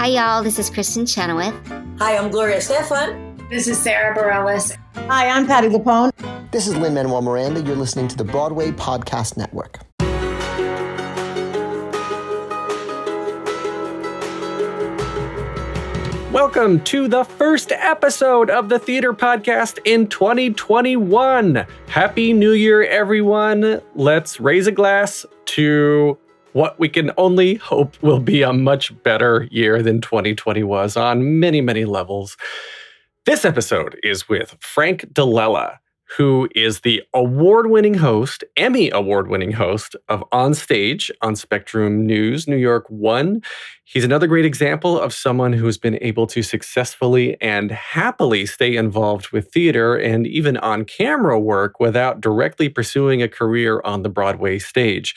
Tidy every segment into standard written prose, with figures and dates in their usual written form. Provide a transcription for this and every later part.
Hi, y'all. This is Kristen Chenoweth. Hi, I'm Gloria Stefan. This is Sarah Bareilles. Hi, I'm Patti LuPone. This is Lin-Manuel Miranda. You're listening to the Broadway Podcast Network. Welcome to the first episode of the Theater Podcast in 2021. Happy New Year, everyone. Let's raise a glass to what we can only hope will be a much better year than 2020 was on many, many levels. This episode is with Frank DiLella, who is the award-winning host, Emmy Award-winning host of On Stage on Spectrum News NY1. He's another great example of someone who's been able to successfully and happily stay involved with theater and even on-camera work without directly pursuing a career on the Broadway stage.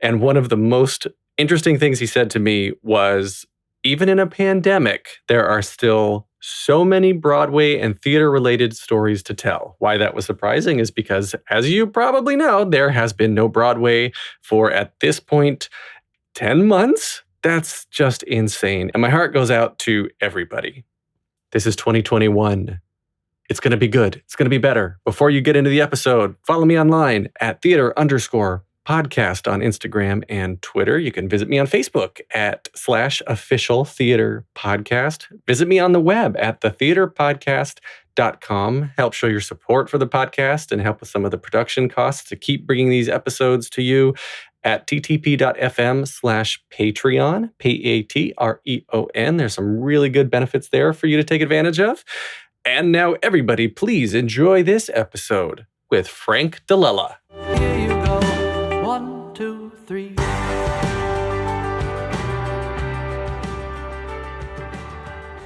And one of the most interesting things he said to me was, even in a pandemic, there are still so many Broadway and theater-related stories to tell. Why that was surprising is because, as you probably know, there has been no Broadway for, at this point, 10 months. That's just insane. And my heart goes out to everybody. This is 2021. It's going to be good. It's going to be better. Before you get into the episode, follow me online at theater_podcast on Instagram and Twitter. You can visit me on Facebook at /officialtheaterpodcast. Visit me on the web at thetheaterpodcast.com. Help show your support for the podcast and help with some of the production costs to keep bringing these episodes to you at ttp.fm/Patreon, Patreon. There's some really good benefits there for you to take advantage of. And now everybody, please enjoy this episode with Frank DiLella. Here you go. 1, 2, 3.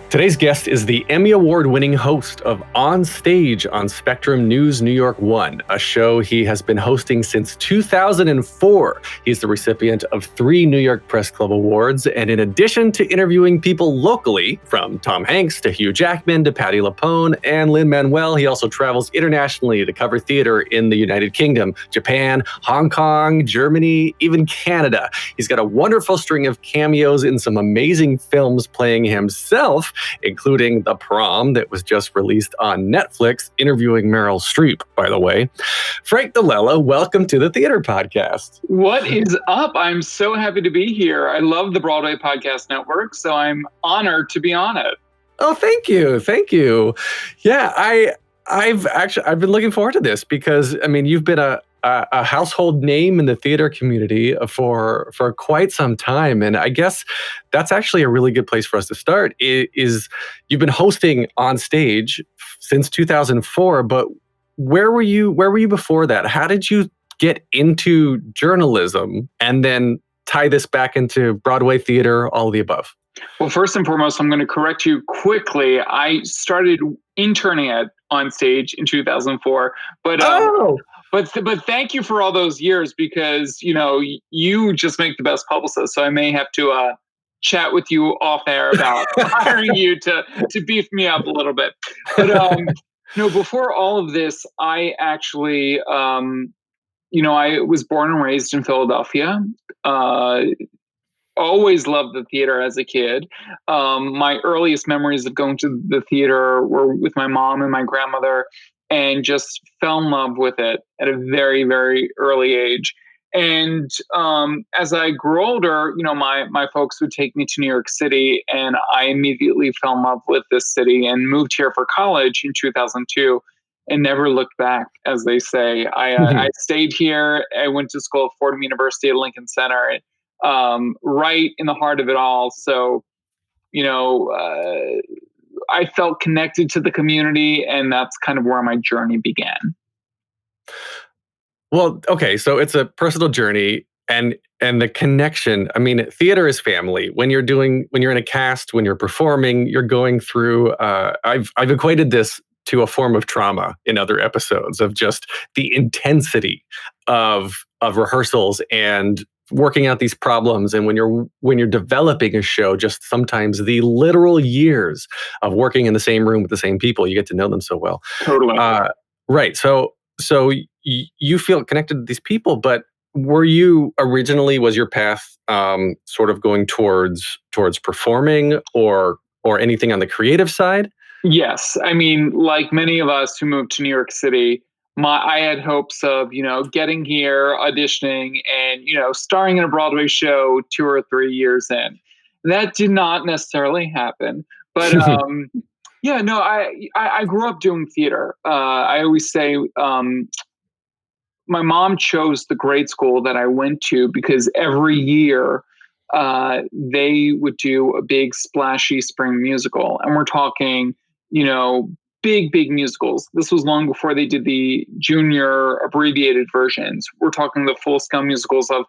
Today's guest is the Emmy Award-winning host of On Stage on Spectrum News NY1, a show he has been hosting since 2004. He's the recipient of 3 New York Press Club Awards, and in addition to interviewing people locally, from Tom Hanks to Hugh Jackman to Patti LuPone and Lin-Manuel, he also travels internationally to cover theater in the United Kingdom, Japan, Hong Kong, Germany, even Canada. He's got a wonderful string of cameos in some amazing films playing himself, including The Prom that was just released on Netflix, interviewing Meryl Streep, by the way. Frank DiLella, welcome to the Theater Podcast. What is up? I'm so happy to be here. I love the Broadway Podcast Network, so I'm honored to be on it. Oh, thank you. Thank you. Yeah, I've been looking forward to this because, I mean, you've been a household name in the theater community for quite some time. And I guess that's actually a really good place for us to start is you've been hosting On Stage since 2004, but where were you before that? How did you get into journalism and then tie this back into Broadway theater, all of the above? Well, first and foremost, I'm going to correct you quickly. I started interning at On Stage in 2004, but But thank you for all those years because, you know, you just make the best publicist. So I may have to chat with you off air about hiring you to beef me up a little bit. But, before all of this, I actually, I was born and raised in Philadelphia. Always loved the theater as a kid. My earliest memories of going to the theater were with my mom and my grandmother, and just fell in love with it at a very, very early age. And as I grew older, my folks would take me to New York City, and I immediately fell in love with this city and moved here for college in 2002 and never looked back, as they say. I stayed here. I went to school at Fordham University at Lincoln Center, right in the heart of it all. So, I felt connected to the community, and that's kind of where my journey began. Well, okay, so it's a personal journey and the connection. I mean, theater is family. When you're in a cast, when you're performing, you're going through, I've equated this to a form of trauma in other episodes of just the intensity of rehearsals and working out these problems. And when you're developing a show, just sometimes the literal years of working in the same room with the same people, you get to know them so well. Totally. Right. So you feel connected to these people, but were you originally, was your path sort of going towards performing or anything on the creative side? Yes. I mean, like many of us who moved to New York City, I had hopes of, getting here, auditioning, and, starring in a Broadway show 2 or 3 years in. That did not necessarily happen. But yeah, no, I grew up doing theater. I always say my mom chose the grade school that I went to because every year they would do a big splashy spring musical. And we're talking, big musicals. This was long before they did the junior abbreviated versions. We're talking the full scale musicals of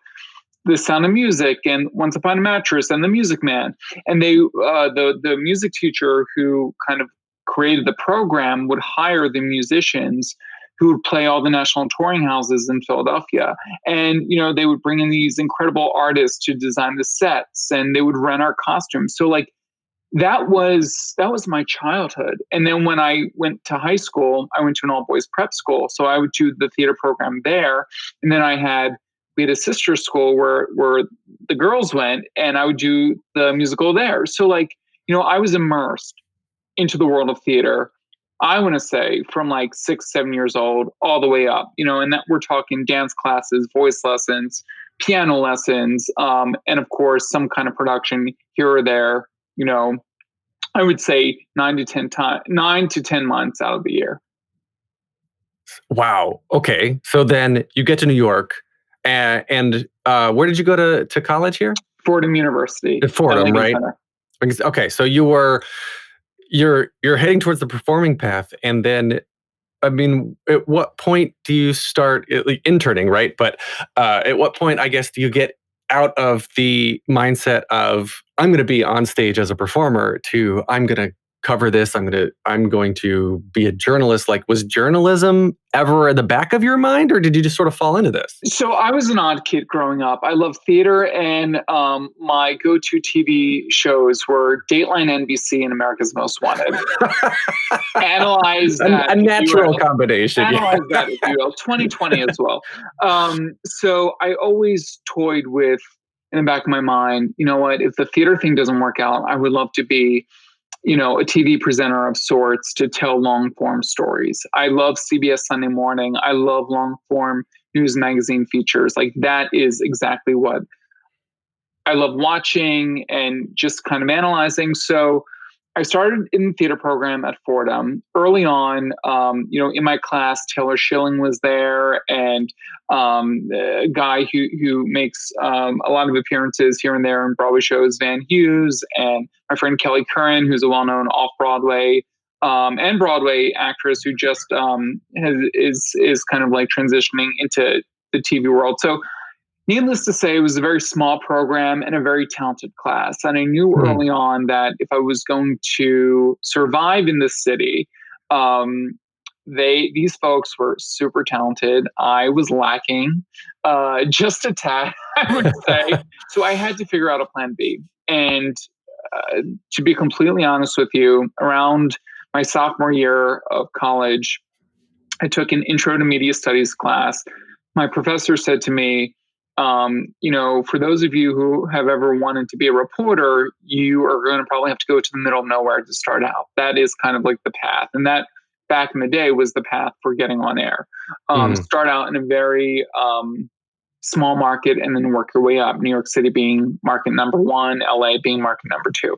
The Sound of Music and Once Upon a Mattress and The Music Man. And they, the music teacher who kind of created the program would hire the musicians who would play all the national touring houses in Philadelphia. And, they would bring in these incredible artists to design the sets, and they would rent our costumes. So like, that was my childhood. And then when I went to high school, I went to an all boys prep school. So I would do the theater program there. And then we had a sister school where the girls went, and I would do the musical there. So like, I was immersed into the world of theater, I want to say from like 6, 7 years old, all the way up, and that we're talking dance classes, voice lessons, piano lessons, and of course, some kind of production here or there, I would say 9 to 10 months out of the year. Wow. Okay. So then you get to New York, and where did you go to college here? Fordham University. At Fordham, right? Okay. So you're heading towards the performing path, and then, I mean, at what point do you start interning, right? But at what point, I guess, do you get out of the mindset of I'm going to be on stage as a performer to I'm going to cover this, I'm going to be a journalist? Like, was journalism ever at the back of your mind, or did you just sort of fall into this? So I was an odd kid growing up. I loved theater, and my go-to TV shows were Dateline NBC and America's Most Wanted. Analyze that. A natural combination. Analyze that, if you will. 2020 as well. So I always toyed with, in the back of my mind, you know what, if the theater thing doesn't work out, I would love to be a TV presenter of sorts to tell long form stories. I love CBS Sunday Morning. I love long form news magazine features. Like, that is exactly what I love watching and just kind of analyzing. So I started in the theater program at Fordham early on. In my class, Taylor Schilling was there, and a guy who makes a lot of appearances here and there in Broadway shows, Van Hughes, and my friend Kelly Curran, who's a well-known off-Broadway and Broadway actress who just is kind of like transitioning into the TV world. So, needless to say, it was a very small program and a very talented class. And I knew early on that if I was going to survive in this city, these folks were super talented. I was lacking just a tad, I would say. So I had to figure out a plan B. And to be completely honest with you, around my sophomore year of college, I took an intro to media studies class. My professor said to me, for those of you who have ever wanted to be a reporter, you are going to probably have to go to the middle of nowhere to start out. That is kind of like the path. And that back in the day was the path for getting on air. Start out in a very small market and then work your way up. New York City being market number 1, LA being market number 2.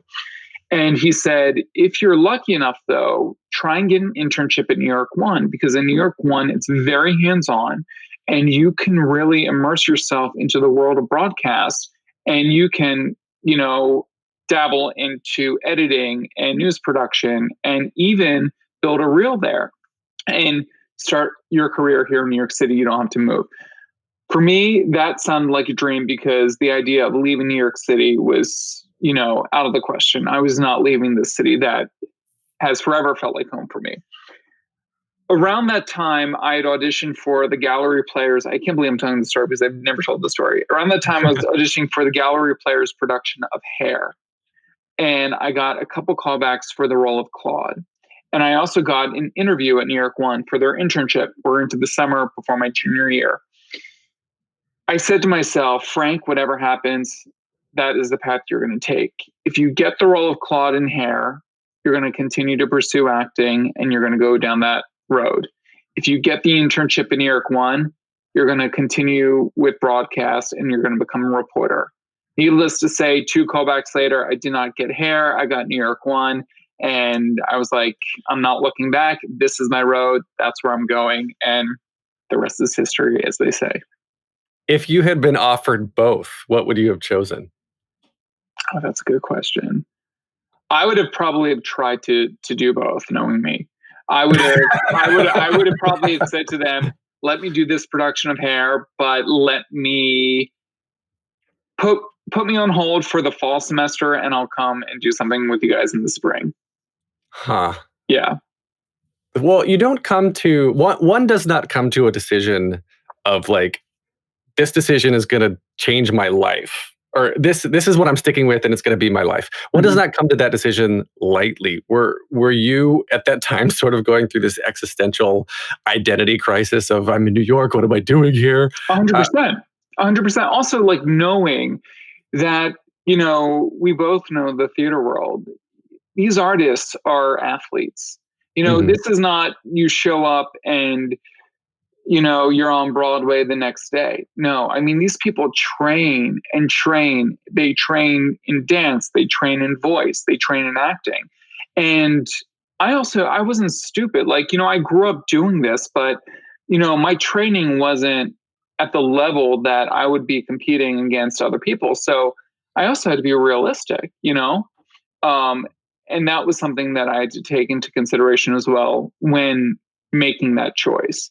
And he said, if you're lucky enough, though, try and get an internship at New York One, because in New York One, it's very hands-on. And you can really immerse yourself into the world of broadcast, and you can, dabble into editing and news production and even build a reel there and start your career here in New York City. You don't have to move. For me, that sounded like a dream, because the idea of leaving New York City was, out of the question. I was not leaving the city that has forever felt like home for me. Around that time, I had auditioned for the Gallery Players. I can't believe I'm telling the story because I've never told the story. Around that time, I was auditioning for the Gallery Players production of Hair. And I got a couple callbacks for the role of Claude. And I also got an interview at New York One for their internship. We're into the summer before my junior year. I said to myself, Frank, whatever happens, that is the path you're going to take. If you get the role of Claude in Hair, you're going to continue to pursue acting and you're going to go down that road. If you get the internship in New York One, you're going to continue with broadcast and you're going to become a reporter. Needless to say, 2 callbacks later, I did not get Hair. I got New York One. And I was like, I'm not looking back. This is my road. That's where I'm going. And the rest is history, as they say. If you had been offered both, what would you have chosen? Oh, that's a good question. I would have probably tried to do both, knowing me. I would have probably said to them, let me do this production of Hair, but let me put me on hold for the fall semester and I'll come and do something with you guys in the spring. Huh. Yeah. Well, you don't come to one does not come to a decision of like, this decision is going to change my life, or this is what I'm sticking with and it's going to be my life. One does not come to that decision lightly. Were you at that time sort of going through this existential identity crisis of, I'm in New York, what am I doing here? 100%. 100%. Also, like, knowing that, we both know the theater world. These artists are athletes. This is not you show up and, you're on Broadway the next day. No, I mean, these people train and train. They train in dance. They train in voice. They train in acting. And I wasn't stupid. Like, I grew up doing this, but, my training wasn't at the level that I would be competing against other people. So I also had to be realistic, and that was something that I had to take into consideration as well when making that choice.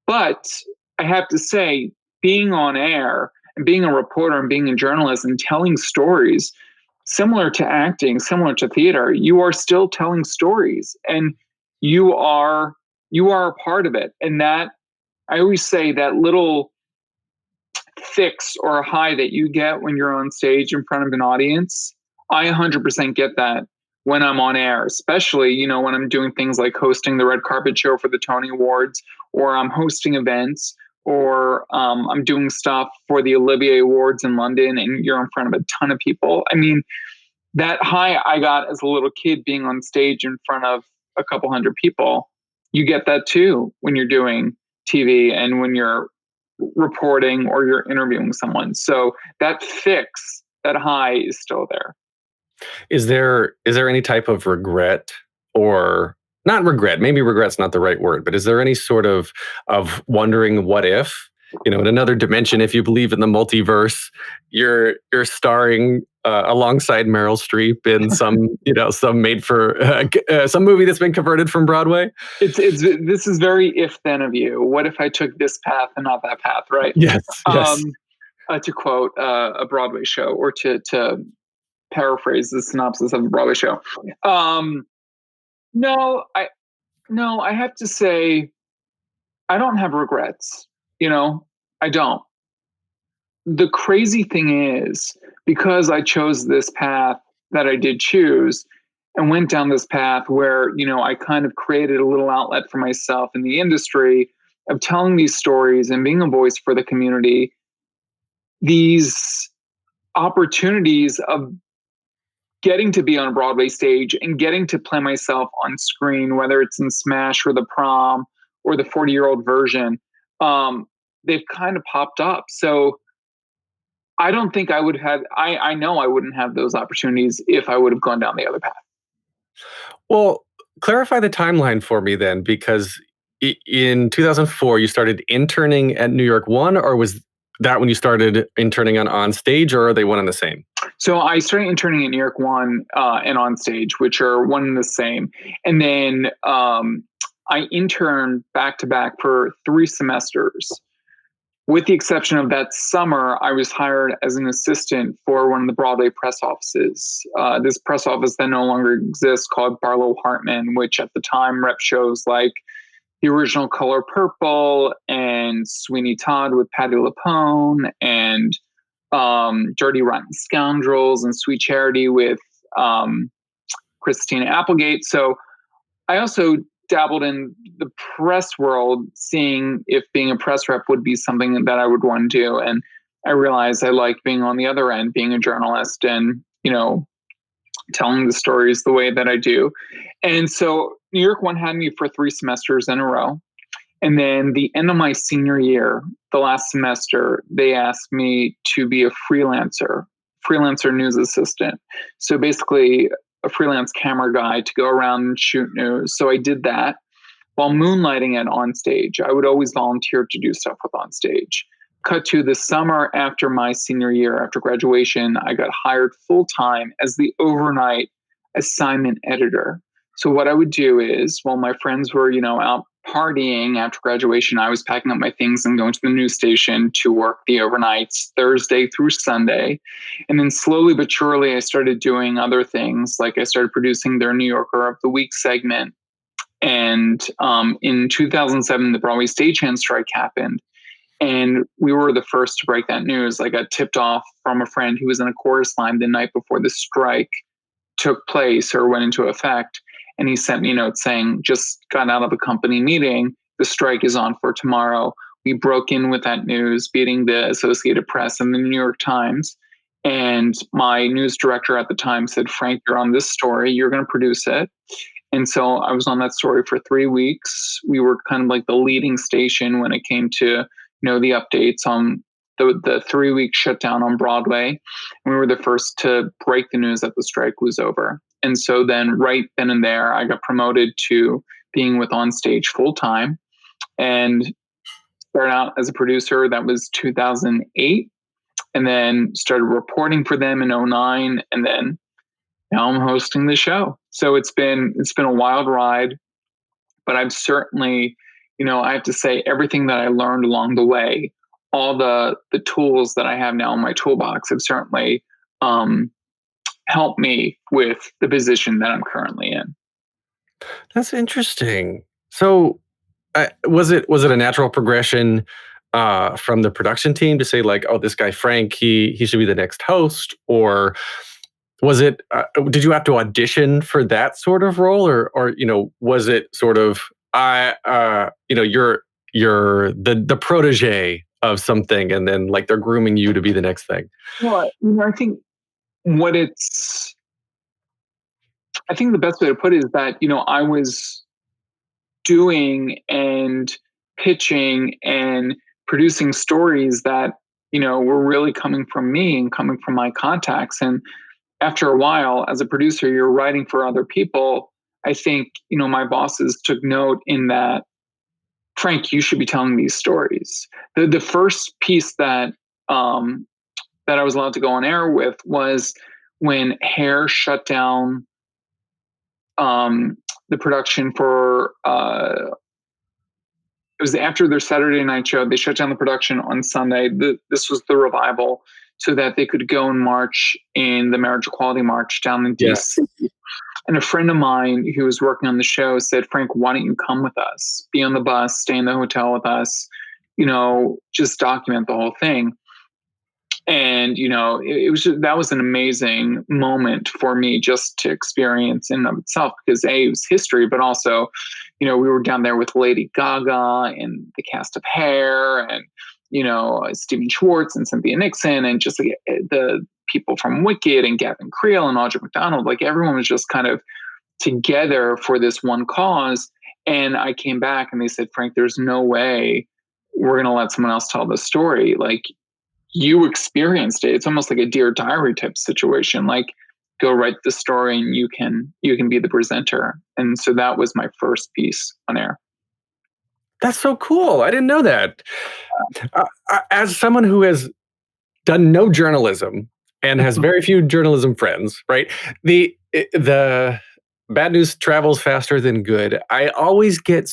But I have to say, being on air and being a reporter and being a journalist and telling stories, similar to acting, similar to theater, you are still telling stories and you are a part of it. And that, I always say, that little fix or a high that you get when you're on stage in front of an audience, I 100% get that when I'm on air, especially, when I'm doing things like hosting the red carpet show for the Tony Awards, or I'm hosting events, or I'm doing stuff for the Olivier Awards in London and you're in front of a ton of people. I mean, that high I got as a little kid being on stage in front of a couple hundred people, you get that too when you're doing TV and when you're reporting or you're interviewing someone. So that fix, that high is still there. Is there any type of regret, or not regret, maybe regret's not the right word, but is there any sort of wondering what if, in another dimension, if you believe in the multiverse, you're starring alongside Meryl Streep in some made for some movie that's been converted from Broadway? This is very if then of you. What if I took this path and not that path, right? Yes. To quote a Broadway show, or to paraphrase the synopsis of a Broadway show. No, I have to say, I don't have regrets. I don't. The crazy thing is, because I chose this path that I did choose and went down this path where, I kind of created a little outlet for myself in the industry of telling these stories and being a voice for the community, these opportunities of getting to be on a Broadway stage and getting to play myself on screen, whether it's in Smash or the Prom or the 40-year-old version, they've kind of popped up. So I don't think I would have, I know I wouldn't have those opportunities if I would have gone down the other path. Well, clarify the timeline for me then, because in 2004, you started interning at New York One, or was that when you started interning on stage, or are they one and the same? So I started interning at New York One and on stage, which are one and the same. And then I interned back to back for 3 semesters. With the exception of that summer, I was hired as an assistant for one of the Broadway press offices. This press office that no longer exists, called Barlow Hartman, which at the time rep shows like The Original Color Purple and Sweeney Todd with Patti LuPone and Dirty Rotten Scoundrels and Sweet Charity with Christina Applegate. So I also dabbled in the press world, seeing if being a press rep would be something that I would want to do. And I realized I like being on the other end, being a journalist and, telling the stories the way that I do. And so New York One had me for 3 semesters in a row. And then the end of my senior year, the last semester, they asked me to be a freelancer news assistant. So basically a freelance camera guy to go around and shoot news. So I did that while moonlighting at On Stage. I would always volunteer to do stuff with On Stage. Cut to the summer after my senior year, after graduation, I got hired full-time as the overnight assignment editor. So what I would do is, while my friends were, out partying after graduation, I was packing up my things and going to the news station to work the overnights Thursday through Sunday. And then slowly but surely, I started doing other things. Like I started producing their New Yorker of the Week segment. And in 2007, the Broadway stagehand strike happened. And we were the first to break that news. I got tipped off from a friend who was in a chorus line the night before the strike took place or went into effect. And he sent me a note saying, just got out of a company meeting. The strike is on for tomorrow. We broke in with that news, beating the Associated Press and the New York Times. And my news director at the time said, Frank, you're on this story. You're going to produce it. And so I was on that story for 3 weeks. We were kind of like the leading station when it came to the updates on the 3-week shutdown on Broadway. And we were the first to break the news that the strike was over. And so then right then and there, I got promoted to being with On Stage full time and started out as a producer. That was 2008. And then started reporting for them in 2009. And then now I'm hosting the show. So it's been a wild ride, but I've certainly, I have to say everything that I learned along the way, all the tools that I have now in my toolbox have certainly helped me with the position that I'm currently in. That's interesting. So was it a natural progression from the production team to say like, oh, this guy Frank, he should be the next host? Or was it, did you have to audition for that sort of role? Or was it sort of, you're the protege of something and then like they're grooming you to be the next thing? Well, I think I think the best way to put it is that, I was doing and pitching and producing stories that, were really coming from me and coming from my contacts. And after a while, as a producer, you're writing for other people. I think, my bosses took note in that, Frank, you should be telling these stories. The first piece that that I was allowed to go on air with was when Hair shut down the production for it was after their Saturday night show. They shut down the production on Sunday. This was the revival, so that they could go and march in the Marriage Equality March down in DC. And a friend of mine who was working on the show said, Frank, why don't you come with us? Be on the bus, stay in the hotel with us, just document the whole thing. And, that was an amazing moment for me just to experience in and of itself, because it was history, but also, we were down there with Lady Gaga and the cast of Hair and, Stephen Schwartz and Cynthia Nixon and just like the people from Wicked and Gavin Creel and Audra McDonald. Like everyone was just kind of together for this one cause. And I came back and they said, Frank, there's no way we're going to let someone else tell this story. Like, you experienced it. It's almost like a Dear Diary type situation. Like, go write the story and you can be the presenter. And so that was my first piece on air. That's so cool. I didn't know that. As someone who has done no journalism and has very few journalism friends, right? The bad news travels faster than good. I always get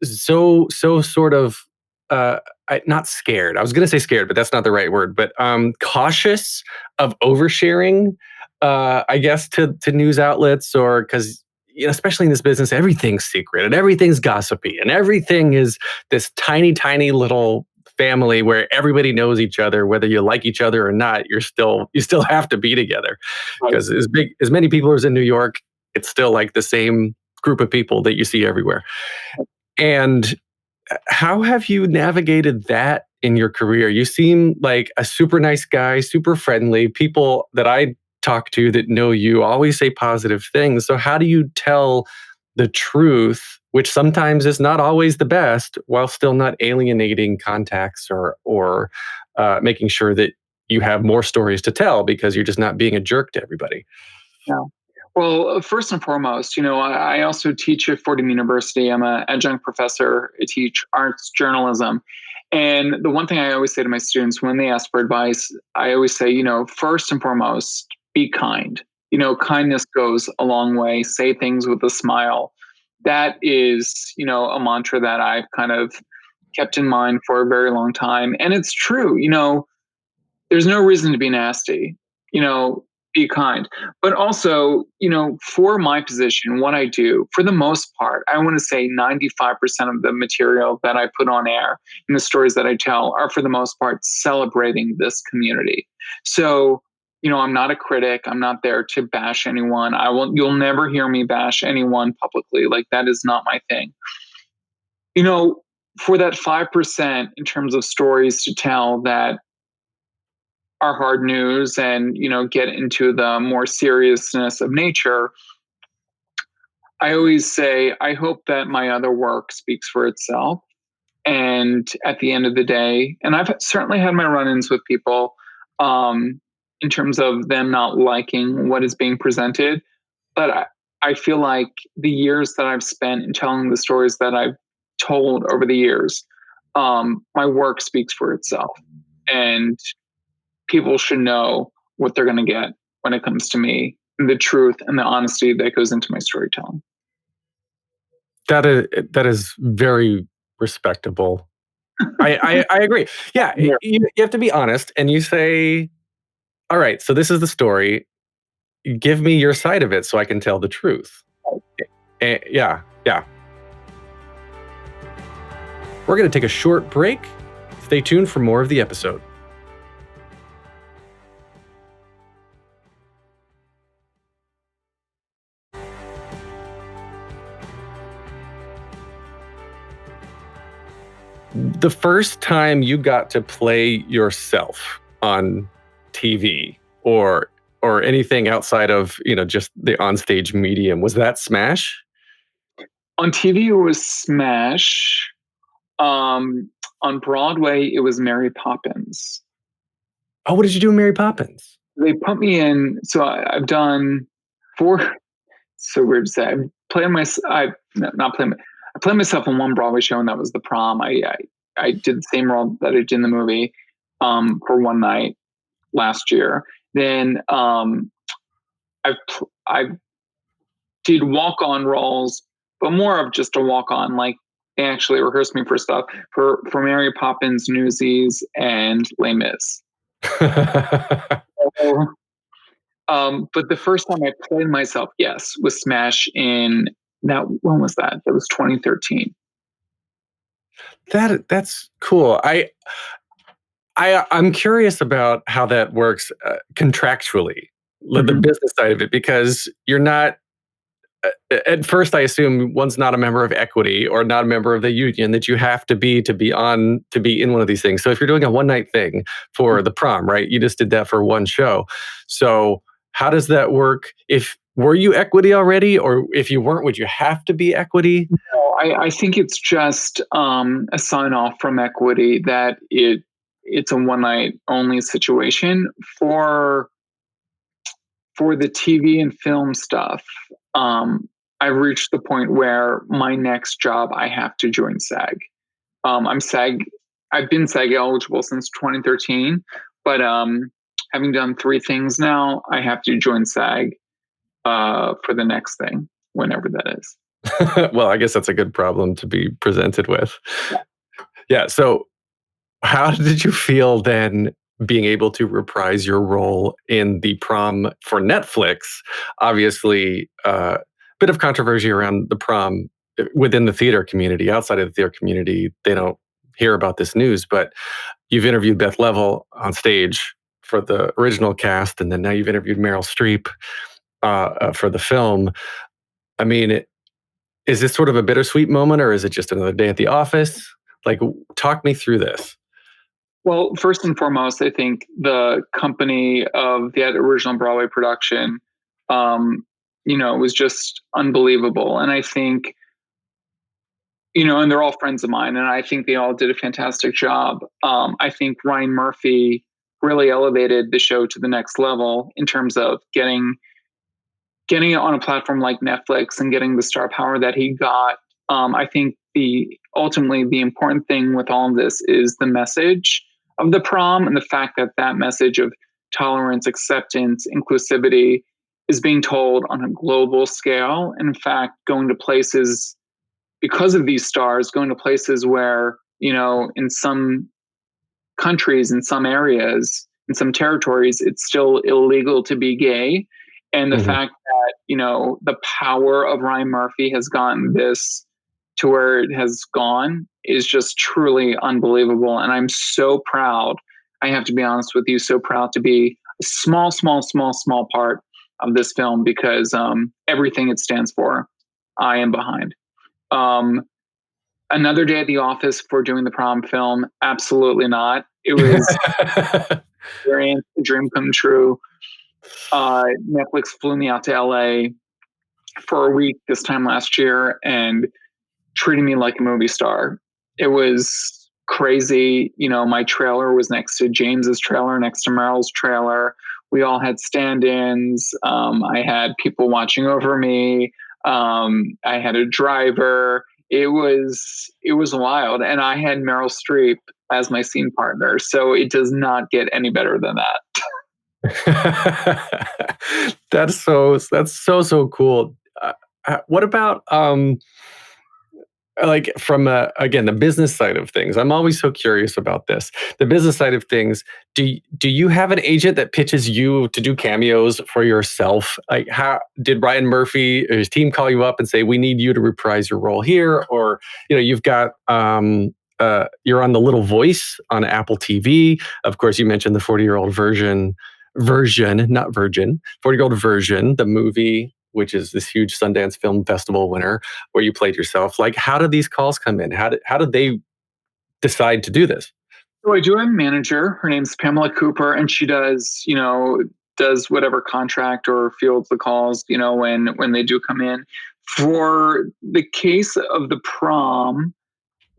so sort of not scared. I was going to say scared, but that's not the right word. But cautious of oversharing, I guess, to news outlets, or because especially in this business, everything's secret and everything's gossipy and everything is this tiny, tiny little family where everybody knows each other, whether you like each other or not. You still have to be together, because as many people as in New York, it's still like the same group of people that you see everywhere. And how have you navigated that in your career. You seem like a super nice guy, super friendly. People that I talk to that know you always say positive things. So how do you tell the truth, which sometimes is not always the best, while still not alienating contacts or making sure that you have more stories to tell because you're just not being a jerk to everybody? Yeah. Well, first and foremost, I also teach at Fordham University. I'm an adjunct professor. I teach arts journalism. And the one thing I always say to my students when they ask for advice, I always say, first and foremost, be kind. Kindness goes a long way. Say things with a smile. That is, a mantra that I've kind of kept in mind for a very long time. And it's true, there's no reason to be nasty, be kind. But also, for my position, what I do, for the most part, I want to say 95% of the material that I put on air and the stories that I tell are, for the most part, celebrating this community. So, I'm not a critic. I'm not there to bash anyone. You'll never hear me bash anyone publicly. Like, that is not my thing. For that 5% in terms of stories to tell that are hard news and, get into the more seriousness of nature, I always say, I hope that my other work speaks for itself. And at the end of the day, and I've certainly had my run-ins with people in terms of them not liking what is being presented. But I feel like the years that I've spent in telling the stories that I've told over the years, my work speaks for itself. And people should know what they're going to get when it comes to me, and the truth and the honesty that goes into my storytelling. That is very respectable. I agree. Yeah, Yeah. you have to be honest, and you say, all right, so this is the story. Give me your side of it so I can tell the truth. Yeah. We're going to take a short break. Stay tuned for more of the episode. The first time you got to play yourself on TV or anything outside of, just the onstage medium, was that Smash? On TV, it was Smash. On Broadway, it was Mary Poppins. Oh, what did you do in Mary Poppins? They put me in. So I've done four. So weird to say. I played myself in one Broadway show, and that was the Prom. I did the same role that I did in the movie for one night last year. Then I did walk-on roles, but more of just a walk-on. Like, they actually rehearsed me for stuff for Mary Poppins, Newsies, and Les Mis. But the first time I played myself, yes, was Smash in that. When was that? That was 2013. That's cool. I'm curious about how that works contractually, the business side of it, because you're not. At first, I assume one's not a member of Equity or not a member of the union that you have to be in one of these things. So if you're doing a one night thing for the Prom, right? You just did that for one show. So how does that work? Were you Equity already, or if you weren't, would you have to be Equity? No, I think it's just a sign off from Equity that it's a one night only situation for the TV and film stuff. I've reached the point where my next job, I have to join SAG. I've been SAG eligible since 2013, but having done 3 things now, I have to join SAG for the next thing, whenever that is. Well, I guess that's a good problem to be presented with. Yeah. So how did you feel then being able to reprise your role in the Prom for Netflix? Obviously, a bit of controversy around the Prom within the theater community. Outside of the theater community, they don't hear about this news, but you've interviewed Beth Level on stage for the original cast, and then now you've interviewed Meryl Streep for the film. I mean, is this sort of a bittersweet moment, or is it just another day at the office? Like, talk me through this. Well, first and foremost, I think the company of that original Broadway production, was just unbelievable. And I think, and they're all friends of mine, and I think they all did a fantastic job. I think Ryan Murphy really elevated the show to the next level in terms of getting it on a platform like Netflix and getting the star power that he got. I think ultimately the important thing with all of this is the message of the prom, and the fact that that message of tolerance, acceptance, inclusivity is being told on a global scale. And in fact, going to places, because of these stars, going to places where, in some countries, in some areas, in some territories, it's still illegal to be gay. And the fact that, the power of Ryan Murphy has gotten this to where it has gone is just truly unbelievable. And I'm so proud, I have to be honest with you, so proud to be a small part of this film, because everything it stands for, I am behind. Another day at the office for doing the prom film? Absolutely not. It was a dream come true. Netflix flew me out to LA for a week this time last year and treating me like a movie star. It was crazy. My trailer was next to James's trailer, next to Meryl's trailer. We all had stand-ins. I had people watching over me. I had a driver. It was wild. And I had Meryl Streep as my scene partner. So it does not get any better than that. That's so cool. What about from again, the business side of things? I'm always so curious about this. The business side of things. Do you have an agent that pitches you to do cameos for yourself? Like, how did Ryan Murphy or his team call you up and say, we need you to reprise your role here? Or, you've got you're on The Little Voice on Apple TV. Of course, you mentioned the 40-year-old version, not virgin, 40-year-old version, the movie, which is this huge Sundance Film Festival winner, where you played yourself. Like, how did these calls come in? How did they decide to do this? So I do have a manager. Her name's Pamela Cooper, and she does whatever contract or fields the calls, when they do come in. For the case of the prom,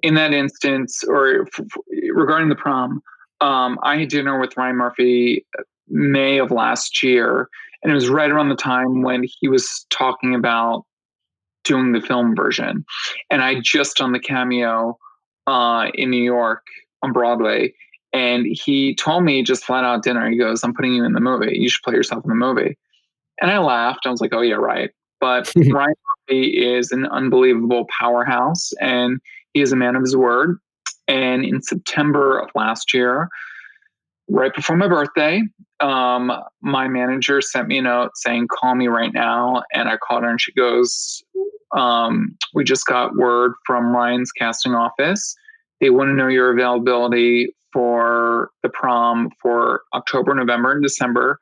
in that instance, or regarding the prom, I had dinner with Ryan Murphy May of last year, and it was right around the time when he was talking about doing the film version. And I just done the cameo in New York on Broadway. And he told me just flat out dinner, he goes, I'm putting you in the movie. You should play yourself in the movie. And I laughed. I was like, oh yeah, right. But Ryan Murphy is an unbelievable powerhouse, and he is a man of his word. And in September of last year, right before my birthday, my manager sent me a note saying, call me right now. And I called her and she goes, we just got word from Ryan's casting office. They want to know your availability for the prom for October, November, and December.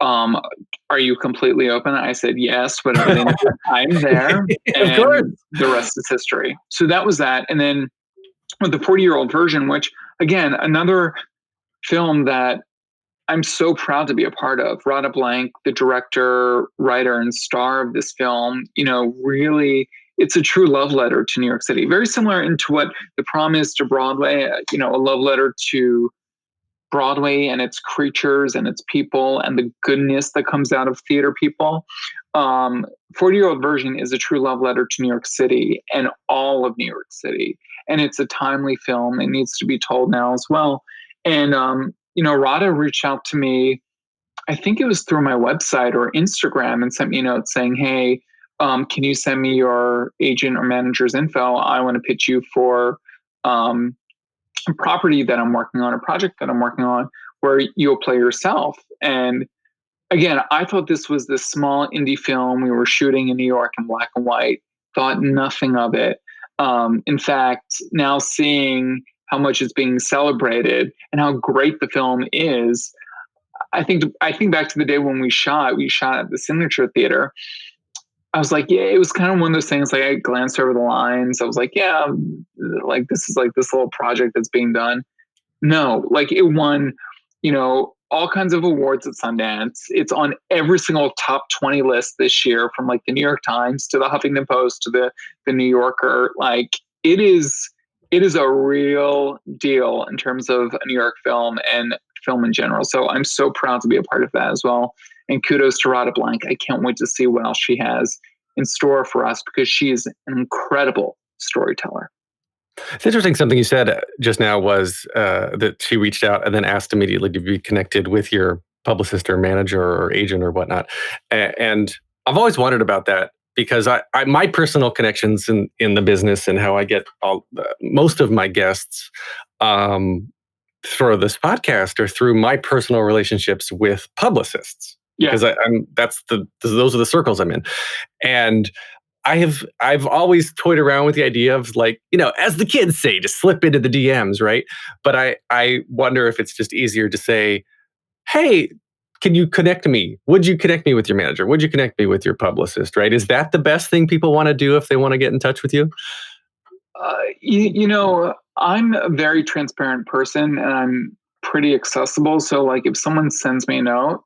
Are you completely open? I said, yes, whatever they need. I'm there. And of course, the rest is history. So that was that. And then with the 40-year-old version, which again, another film that I'm so proud to be a part of. Radha Blank, the director, writer, and star of this film, really, it's a true love letter to New York City. Very similar into what The Prom is to Broadway, a love letter to Broadway and its creatures and its people and the goodness that comes out of theater people. 40-year-old version is a true love letter to New York City and all of New York City. And it's a timely film. It needs to be told now as well. And, Radha reached out to me, I think it was through my website or Instagram, and sent me a note saying, hey, can you send me your agent or manager's info? I want to pitch you for a property that I'm working on, a project that I'm working on, where you'll play yourself. And again, I thought this was this small indie film we were shooting in New York in black and white, thought nothing of it. In fact, now seeing how much it's being celebrated and how great the film is, I think back to the day when we shot at the Signature Theater. I was like, yeah, it was kind of one of those things, like I glanced over the lines. I was like, yeah, like this is like this little project that's being done. No, like it won, all kinds of awards at Sundance. It's on every single top 20 list this year, from like the New York Times to the Huffington Post to the New Yorker. Like it is a real deal in terms of a New York film and film in general. So I'm so proud to be a part of that as well. And kudos to Rada Blank. I can't wait to see what else she has in store for us, because she is an incredible storyteller. It's interesting. Something you said just now was that she reached out and then asked immediately to be connected with your publicist or manager or agent or whatnot. And I've always wondered about that, because my personal connections in the business and how I get most of my guests for this podcast are through my personal relationships with publicists. Yeah. Because those are the circles I'm in. And I've always toyed around with the idea of, like, as the kids say, to slip into the DMs, right? But I wonder if it's just easier to say, hey, can you connect me? Would you connect me with your manager? Would you connect me with your publicist, right? Is that the best thing people want to do if they want to get in touch with you? I'm a very transparent person and I'm pretty accessible. So like if someone sends me a note,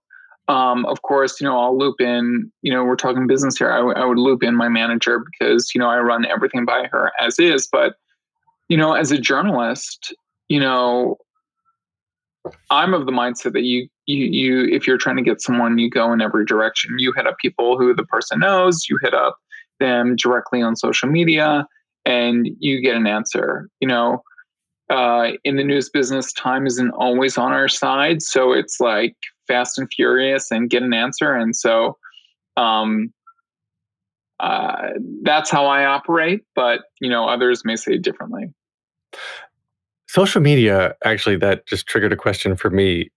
of course, I'll loop in, we're talking business here. I would loop in my manager because, I run everything by her as is. But, as a journalist, I'm of the mindset that you, if you're trying to get someone, you go in every direction. You hit up people who the person knows, you hit up them directly on social media, and you get an answer. In the news business, time isn't always on our side. So it's like fast and furious and get an answer. And so that's how I operate. But, others may say differently. Social media, actually, that just triggered a question for me.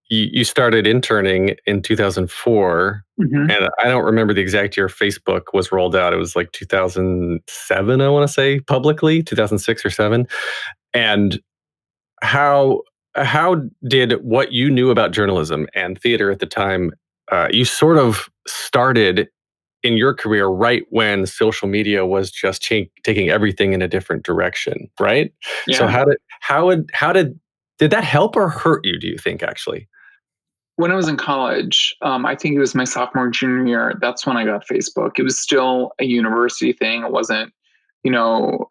You started interning in 2004, Mm-hmm. and I don't remember the exact year Facebook was rolled out. It was like 2007, I want to say, publicly, 2006 or 7. And how did what you knew about journalism and theater at the time, you sort of started in your career right when social media was just taking everything in a different direction, right? Yeah. So did that help or hurt you, do you think, actually? When I was in college, I think it was my sophomore, junior year, that's when I got Facebook. It was still a university thing. It wasn't, you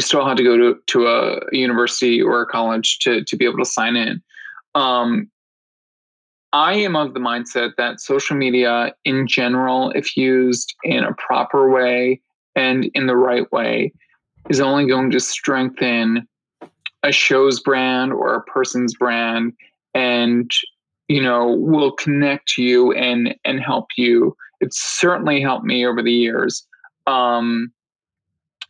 still had to go to a university or a college to be able to sign in. I am of the mindset that social media in general, if used in a proper way and in the right way, is only going to strengthen a show's brand or a person's brand, and will connect you and help you. It's certainly helped me over the years. And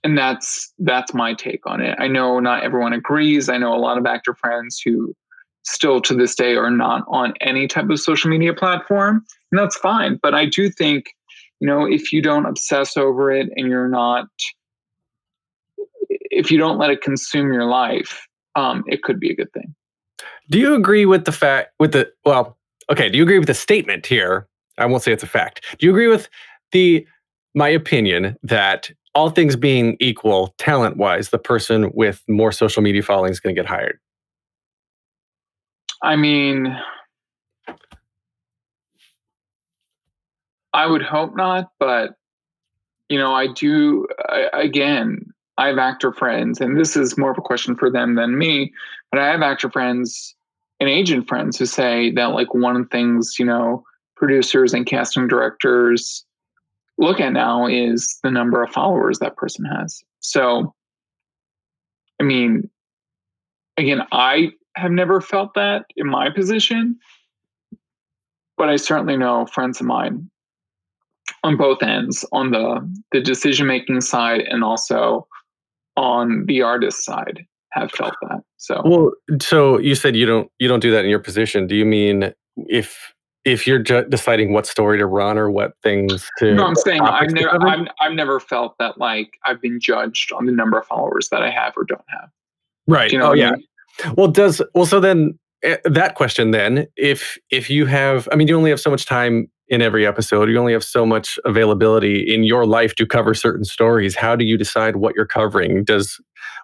that's my take on it. I know not everyone agrees. I know a lot of actor friends who still to this day are not on any type of social media platform, and that's fine. But I do think, if you don't obsess over it and if you don't let it consume your life, it could be a good thing. Do you agree with do you agree with the statement here? I won't say it's a fact. Do you agree with my opinion that all things being equal, talent-wise, the person with more social media following is going to get hired? I mean, I would hope not, but I have actor friends, and this is more of a question for them than me, but I have actor friends and agent friends who say that, like, one of the things, producers and casting directors look at now is the number of followers that person has. So, I mean, again, I have never felt that in my position, but I certainly know friends of mine on both ends, on the decision-making side and also on the artist side, have felt that. So you said you don't do that in your position. Do you mean if you're deciding what story to run or what things to? No, I'm saying I've never felt that, like, I've been judged on the number of followers that I have or don't have. Right. Do you know what I mean? Well, so then that question then, if you have, I mean, you only have so much time in every episode. You only have so much availability in your life to cover certain stories. How do you decide what you're covering?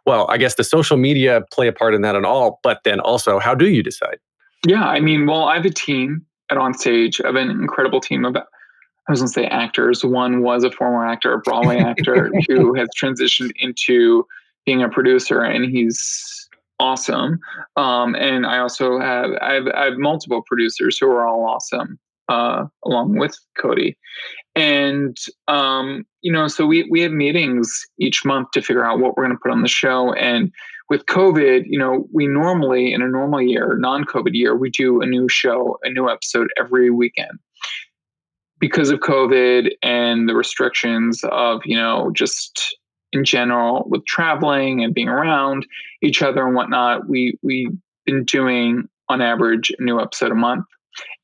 Well, I guess the social media play a part in that and all, but then also, how do you decide? Yeah, I mean, well, I have a team at On Stage. I have an incredible team of, I was going to say actors. One was a former actor, a Broadway actor who has transitioned into being a producer, and he's awesome. And I also I have multiple producers who are all awesome, along with Cody. And so we have meetings each month to figure out what we're going to put on the show. And with COVID, we normally, in a normal year, non-COVID year, we do a new show, a new episode every weekend. Because of COVID and the restrictions of, just in general with traveling and being around each other and whatnot, we've been doing on average a new episode a month.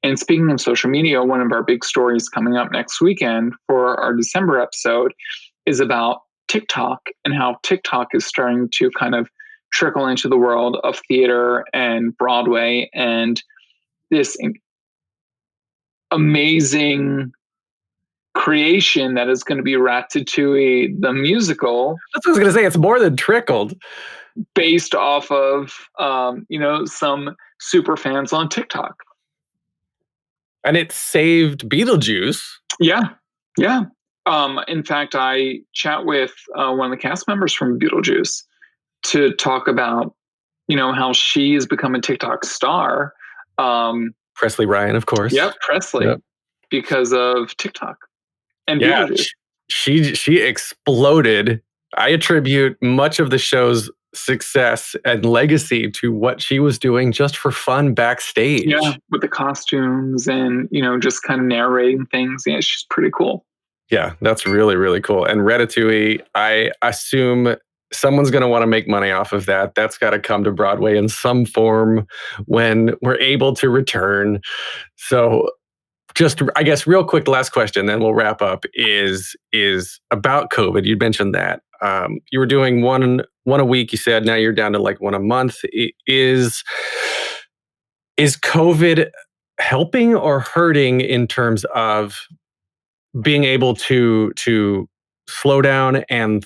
And speaking of social media, one of our big stories coming up next weekend for our December episode is about TikTok and how TikTok is starting to kind of trickle into the world of theater and Broadway, and this amazing creation that is going to be Ratatouille, the musical. That's what I was going to say. It's more than trickled. Based off of, some super fans on TikTok. And it saved Beetlejuice. Yeah. Yeah. In fact, I chat with one of the cast members from Beetlejuice to talk about, how she has become a TikTok star. Presley Ryan, of course. Yep, Presley. Yep. Because of TikTok and Beetlejuice. She exploded. I attribute much of the show's success and legacy to what she was doing just for fun backstage. Yeah, with the costumes and, just kind of narrating things. Yeah, she's pretty cool. Yeah, that's really, really cool. And Ratatouille, I assume someone's going to want to make money off of that. That's got to come to Broadway in some form when we're able to return. So just, I guess, real quick, last question, then we'll wrap up, is about COVID. You mentioned that. You were doing one a week, you said. Now you're down to like one a month. Is COVID helping or hurting in terms of being able to slow down and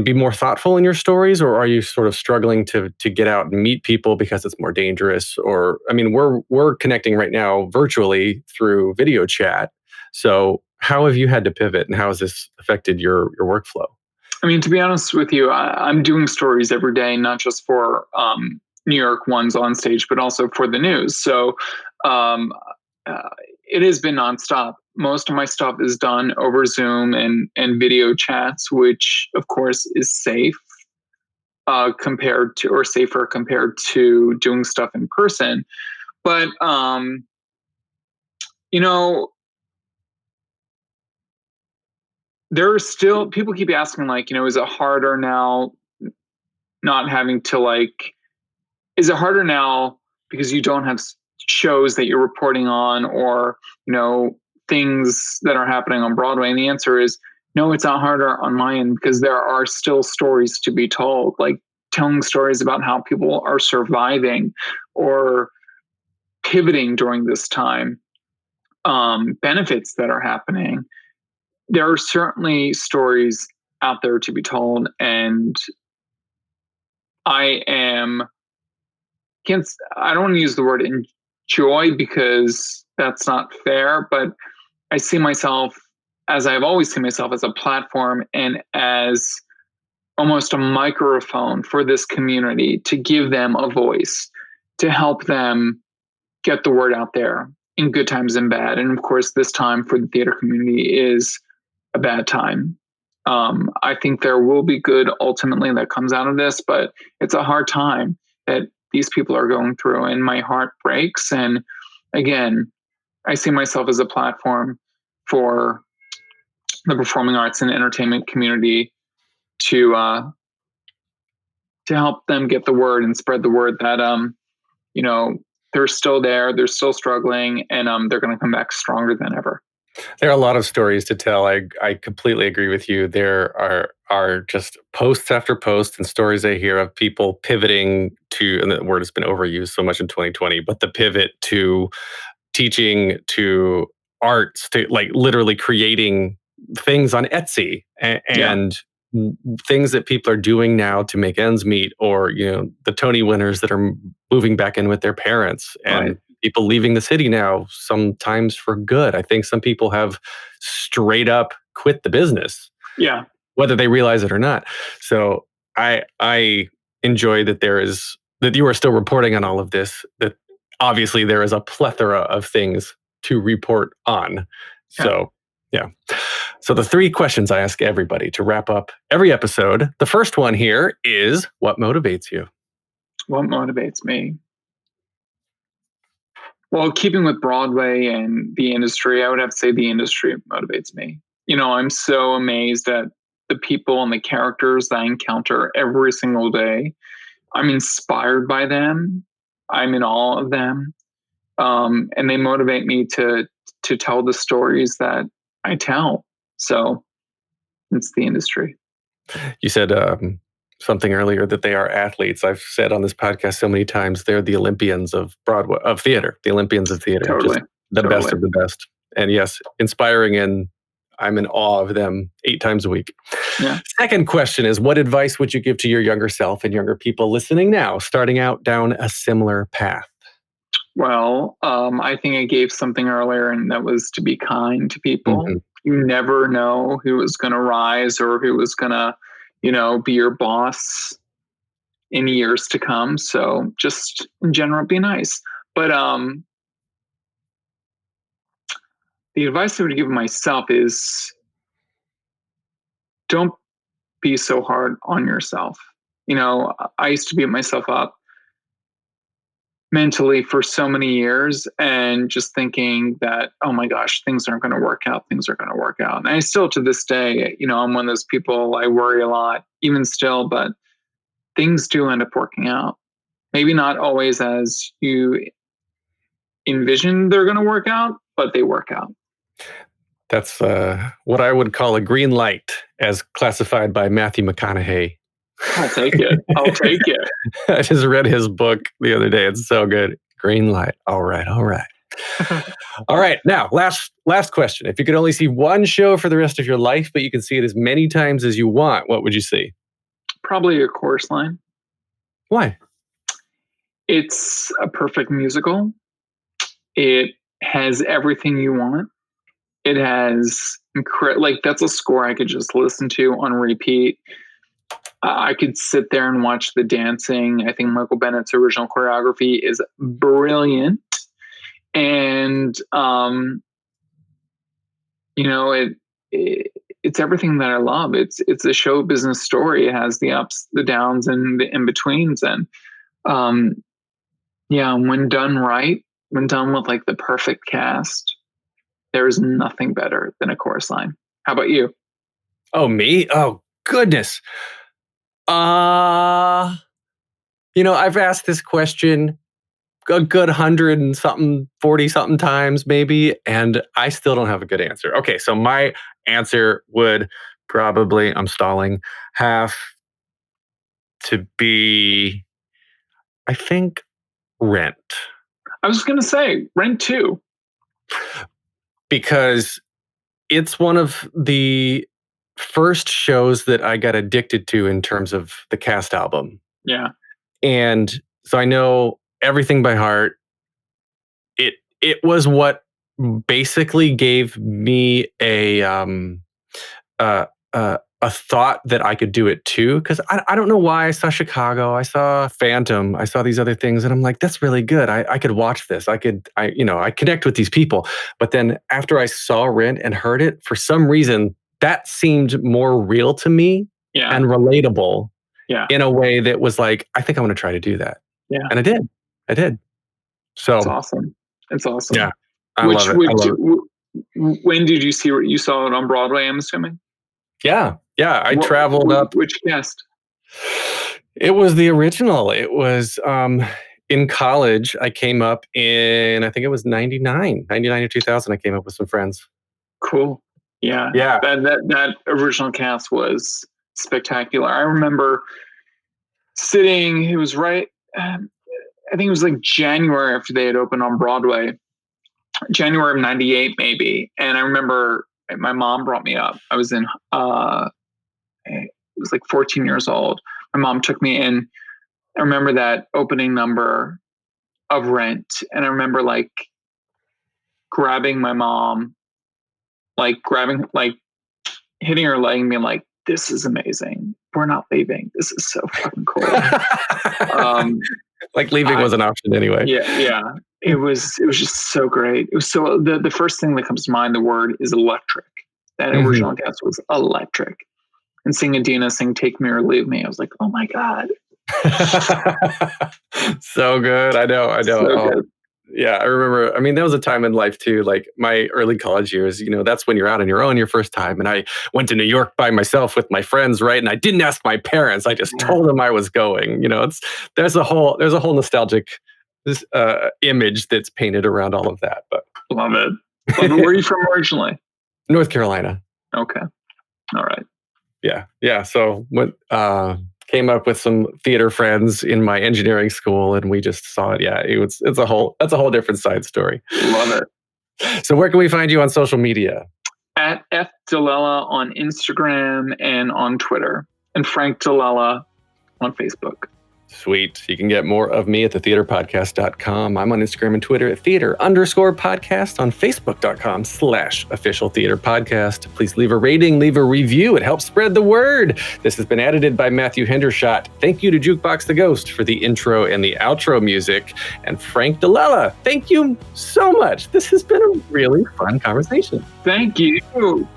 be more thoughtful in your stories, or are you sort of struggling to get out and meet people because it's more dangerous? Or, I mean, we're connecting right now virtually through video chat. So how have you had to pivot, and how has this affected your workflow? I mean, to be honest with you, I'm doing stories every day, not just for New York ones on stage, but also for the news. So it has been nonstop. Most of my stuff is done over Zoom and video chats, which of course is safe safer compared to doing stuff in person. But, there are still, people keep asking, like, is it harder now not having to is it harder now because you don't have shows that you're reporting on, or, things that are happening on Broadway? And the answer is no, it's not harder on my end, because there are still stories to be told, like telling stories about how people are surviving or pivoting during this time, benefits that are happening. There are certainly stories out there to be told, and I don't want to use the word enjoy because that's not fair, but I see myself, as I've always seen myself, as a platform and as almost a microphone for this community, to give them a voice, to help them get the word out there in good times and bad. And of course, this time for the theater community is a bad time. I think there will be good ultimately that comes out of this, but it's a hard time that these people are going through, and my heart breaks. And again, I see myself as a platform for the performing arts and entertainment community to help them get the word and spread the word that they're still there, they're still struggling, and they're going to come back stronger than ever. There are a lot of stories to tell. I completely agree with you. There are just posts after posts and stories I hear of people pivoting to, and the word has been overused so much in 2020, but the pivot to teaching to arts to like literally creating things on Etsy and things that people are doing now to make ends meet, or, you know, the Tony winners that are moving back in with their parents, and people leaving the city now, sometimes for good. I think some people have straight up quit the business. Yeah. Whether they realize it or not. So I enjoy that that you are still reporting on all of this, that obviously there is a plethora of things to report on. So, yeah. So the 3 questions I ask everybody to wrap up every episode. The first one here is, what motivates you? What motivates me? Well, keeping with Broadway and the industry, I would have to say the industry motivates me. You know, I'm so amazed at the people and the characters that I encounter every single day. I'm inspired by them. I'm in awe of them. And they motivate me to tell the stories that I tell. So it's the industry. You said something earlier that they are athletes. I've said on this podcast so many times, they're the Olympians of Broadway, of theater, the Olympians of theater. Totally. Just the best of the best. And yes, inspiring, and I'm in awe of them 8 times a week. Yeah. Second question is, what advice would you give to your younger self and younger people listening now, starting out down a similar path? Well, I think I gave something earlier, and that was to be kind to people. Mm-hmm. You never know who is going to rise or who is going to, you know, be your boss in years to come. So just in general, be nice. But the advice I would give myself is, don't be so hard on yourself. You know, I used to beat myself up mentally for so many years, and just thinking that, oh my gosh, things aren't going to work out. Things are going to work out. And I still, to this day, you know, I'm one of those people, I worry a lot, even still, but things do end up working out. Maybe not always as you envision they're going to work out, but they work out. That's what I would call a green light, as classified by Matthew McConaughey. I'll take it. I'll take it. I just read his book the other day. It's so good. Green light. All right. All right. All right. Now, last question. If you could only see one show for the rest of your life, but you can see it as many times as you want, what would you see? Probably A Chorus Line. Why? It's a perfect musical. It has everything you want. It has that's a score I could just listen to on repeat. I could sit there and watch the dancing. I think Michael Bennett's original choreography is brilliant. And, you know, it's everything that I love. It's a show business story. It has the ups, the downs, and the in-betweens. And, when done right, when done with like the perfect cast, there is nothing better than A Chorus Line. How about you? Oh, me? Oh, goodness. You know, I've asked this question a good 100 and something, 40 something times maybe, and I still don't have a good answer. Okay, so my answer would probably, I'm stalling, have to be, I think, Rent. I was going to say Rent too. Because it's one of the first shows that I got addicted to in terms of the cast album. Yeah. And so I know everything by heart. It was what basically gave me a thought that I could do it too. Because I don't know why. I saw Chicago, I saw Phantom, I saw these other things, and I'm like, that's really good. I could watch this. I connect with these people. But then after I saw Rent and heard it, for some reason, that seemed more real to me and relatable in a way that was like, I think I want to try to do that. Yeah. And I did. So it's awesome. It's awesome. Yeah. I love it. When did you see it? You saw it on Broadway, I'm assuming? Yeah. Yeah. I traveled up. Which cast? It was the original. It was in college. I came up in, I think it was 99 or 2000. I came up with some friends. Cool. Yeah. Yeah. That original cast was spectacular. I remember sitting, it was right, I think it was like January after they had opened on Broadway. January of 98, maybe. And I remember my mom brought me up. I was it was like 14 years old. My mom took me in. I remember that opening number of Rent. And I remember like grabbing my mom, hitting her leg and being like, this is amazing. We're not leaving. This is so fucking cool. Like leaving was an option anyway. Yeah. It was just so great. It was so the first thing that comes to mind, the word is electric. That original guest was electric. And seeing Adina sing Take Me or Leave Me, I was like, oh my God. So good. I know. So good. Yeah, I remember. I mean, there was a time in life too, like my early college years, that's when you're out on your own your first time. And I went to New York by myself with my friends, right? And I didn't ask my parents. I just told them I was going. There's a whole nostalgic image that's painted around all of that. But love it. Where are you from originally? North Carolina. Okay. All right. Yeah. So went came up with some theater friends in my engineering school, and we just saw it. Yeah, that's a whole different side story. Love it. So where can we find you on social media? At F DiLella on Instagram and on Twitter, and Frank DiLella on Facebook. Sweet. You can get more of me at thetheaterpodcast.com. I'm on Instagram and Twitter at theater_podcast, on facebook.com/officialtheaterpodcast. Please leave a rating, leave a review. It helps spread the word. This has been edited by Matthew Hendershot. Thank you to Jukebox the Ghost for the intro and the outro music. And Frank DiLella, thank you so much. This has been a really fun conversation. Thank you.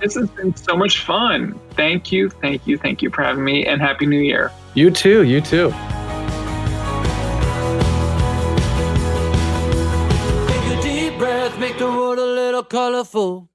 This has been so much fun. Thank you for having me, and Happy New Year. You too. Make the world a little colorful.